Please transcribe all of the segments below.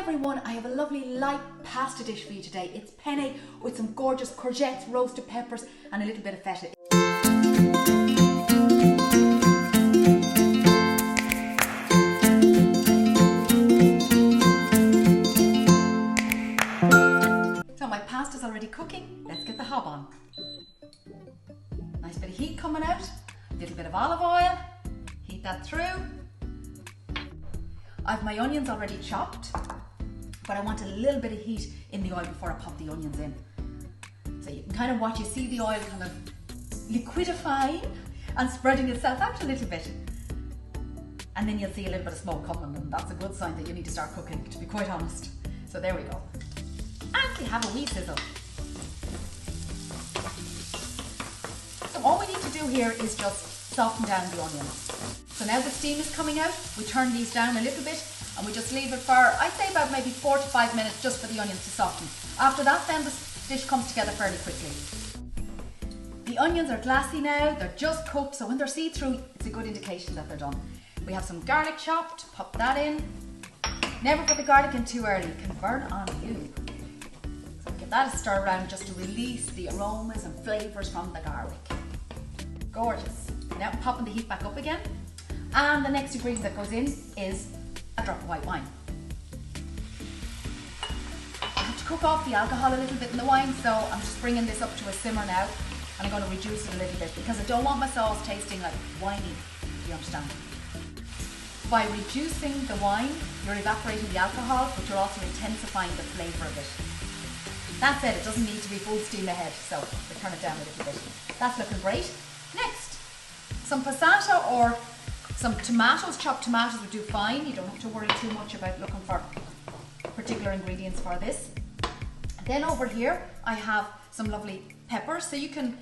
everyone, I have a lovely light pasta dish for you today. It's penne with some gorgeous courgettes, roasted peppers and a little bit of feta. So my pasta's already cooking, let's get the hob on. Nice bit of heat coming out, a little bit of olive oil, heat that through. I've my onions already chopped, but I want a little bit of heat in the oil before I pop the onions in. So you can kind of watch, you see the oil kind of liquidifying and spreading itself out a little bit. And then you'll see a little bit of smoke coming, and that's a good sign that you need to start cooking, to be quite honest. So there we go. Actually have a wee sizzle. So all we need to do here is just soften down the onions. So now the steam is coming out, we turn these down a little bit and we just leave it for, I'd say about maybe 4 to 5 minutes just for the onions to soften. After that then the dish comes together fairly quickly. The onions are glassy now, they're just cooked, so when they're see-through it's a good indication that they're done. We have some garlic chopped, pop that in. Never put the garlic in too early, it can burn on you. So give that a stir around just to release the aromas and flavours from the garlic. Gorgeous. Now I'm popping the heat back up again. And the next ingredient that goes in is a drop of white wine. I have to cook off the alcohol a little bit in the wine, so I'm just bringing this up to a simmer now. And I'm going to reduce it a little bit because I don't want my sauce tasting like winey, do you understand? By reducing the wine, you're evaporating the alcohol, but you're also intensifying the flavour of it. That's it doesn't need to be full steam ahead, so we turn it down a little bit. That's looking great. Next, some passata or some tomatoes, chopped tomatoes would do fine. You don't have to worry too much about looking for particular ingredients for this. Then over here, I have some lovely peppers. So you can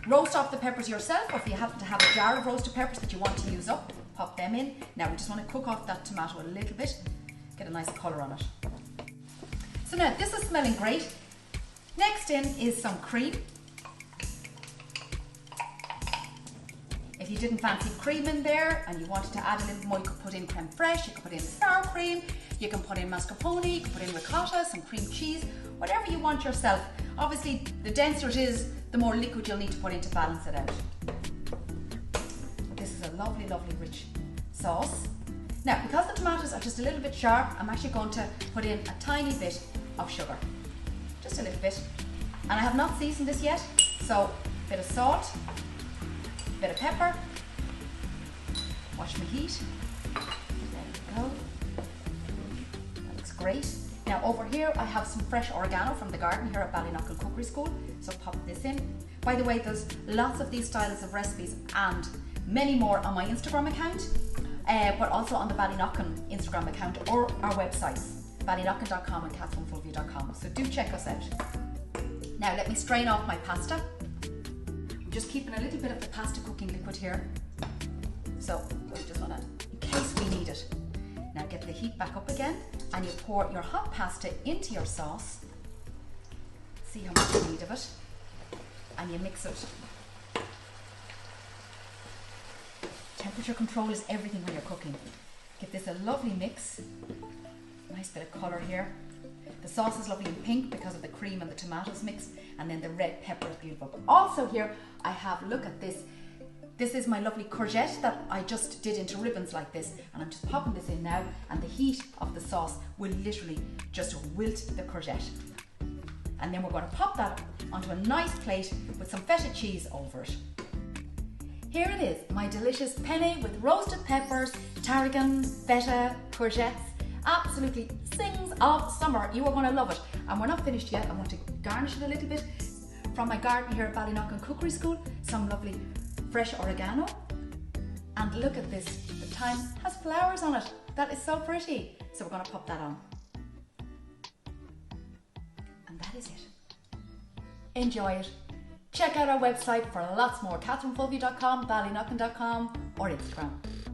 roast off the peppers yourself, or if you happen to have a jar of roasted peppers that you want to use up, pop them in. Now we just want to cook off that tomato a little bit, get a nice colour on it. So now this is smelling great. Next in is some cream. If you didn't fancy cream in there and you wanted to add a little more, you could put in creme fraiche, you could put in sour cream, you can put in mascarpone, you can put in ricotta, some cream cheese, whatever you want yourself. Obviously, the denser it is, the more liquid you'll need to put in to balance it out. This is a lovely, lovely rich sauce. Now, because the tomatoes are just a little bit sharp, I'm actually going to put in a tiny bit of sugar. Just a little bit. And I have not seasoned this yet, so a bit of salt, bit of pepper, watch me heat, there we go, that looks great. Now over here I have some fresh oregano from the garden here at Ballynock Cookery School, so pop this in. By the way, there's lots of these styles of recipes and many more on my Instagram account, but also on the Ballynock Instagram account or our websites, ballynock.com and catherinefulvio.com, so do check us out. Now let me strain off my pasta. Just keeping a little bit of the pasta cooking liquid here. So we just want to, in case we need it. Now get the heat back up again and you pour your hot pasta into your sauce. See how much you need of it. And you mix it. Temperature control is everything when you're cooking. Give this a lovely mix. Nice bit of colour here. The sauce is lovely and pink because of the cream and the tomatoes mixed, and then the red pepper is beautiful. But also here I have, look at this. This is my lovely courgette that I just did into ribbons like this, and I'm just popping this in now, and the heat of the sauce will literally just wilt the courgette. And then we're going to pop that onto a nice plate with some feta cheese over it. Here it is, my delicious penne with roasted peppers, tarragon, feta, courgettes. Absolutely sings of summer. You are going to love it. And we're not finished yet. I want to garnish it a little bit from my garden here at Ballynock Cookery School. Some lovely fresh oregano. And look at this. The thyme has flowers on it. That is so pretty. So we're going to pop that on. And that is it. Enjoy it. Check out our website for lots more. CatherineFulvio.com, ballynock.com or Instagram.